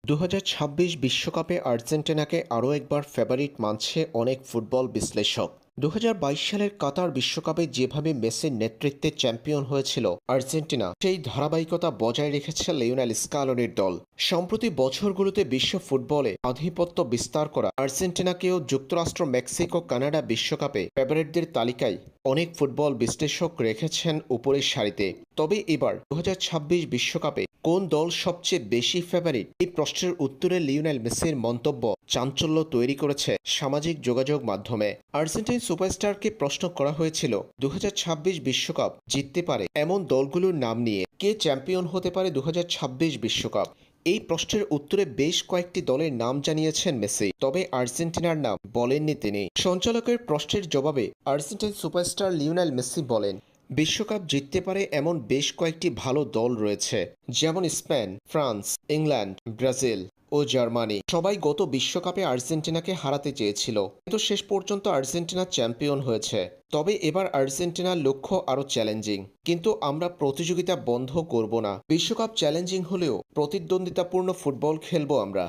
2026 বিশ্বকাপে আর্জেন্টিনাকে আরও একবার ফেভারিট মানছে অনেক ফুটবল বিশ্লেষক। 2022 সালের কাতার বিশ্বকাপে যেভাবে মেসির নেতৃত্বে চ্যাম্পিয়ন হয়েছিল আর্জেন্টিনা, সেই ধারাবাহিকতা বজায় রেখেছে লিওনেল স্কালোনির দল। সম্প্রতি বছরগুলোতে বিশ্ব ফুটবলে আধিপত্য বিস্তার করা আর্জেন্টিনাকেও যুক্তরাষ্ট্র, মেক্সিকো, কানাডা বিশ্বকাপে ফেভারিটদের তালিকায় অনেক ফুটবল বিশ্লেষক রেখেছেন উপরের সারিতে। তবে এবার 2026 বিশ্বকাপে কোন দল সবচেয়ে বেশি ফেভারিট, এই প্রশ্নের উত্তরে লিওনেল মেসির মন্তব্য চাঞ্চল্য তৈরি করেছে সামাজিক যোগাযোগ মাধ্যমে। আর্জেন্টিন সুপারস্টারকে প্রশ্ন করা হয়েছিল 2026 বিশ্বকাপ জিততে পারে এমন দলগুলোর নাম নিয়ে, কে চ্যাম্পিয়ন হতে পারে 2026 বিশ্বকাপ। এই প্রশ্নের উত্তরে বেশ কয়েকটি দলের নাম জানিয়েছেন মেসি, তবে আর্জেন্টিনার নাম বলেননি তিনি। সঞ্চালকের প্রশ্নের জবাবে আর্জেন্টিন সুপারস্টার লিওনেল মেসি বলেন, বিশ্বকাপ জিততে পারে এমন বেশ কয়েকটি ভালো দল রয়েছে, যেমন স্পেন, ফ্রান্স, ইংল্যান্ড, ব্রাজিল ও জার্মানি। সবাই গত বিশ্বকাপে আর্জেন্টিনাকে হারাতে চেয়েছিল, কিন্তু শেষ পর্যন্ত আর্জেন্টিনা চ্যাম্পিয়ন হয়েছে। তবে এবার আর্জেন্টিনার লক্ষ্য আরও চ্যালেঞ্জিং, কিন্তু আমরা প্রতিযোগিতা বন্ধ করব না। বিশ্বকাপ চ্যালেঞ্জিং হলেও প্রতিদ্বন্দ্বিতাপূর্ণ ফুটবল খেলবো আমরা।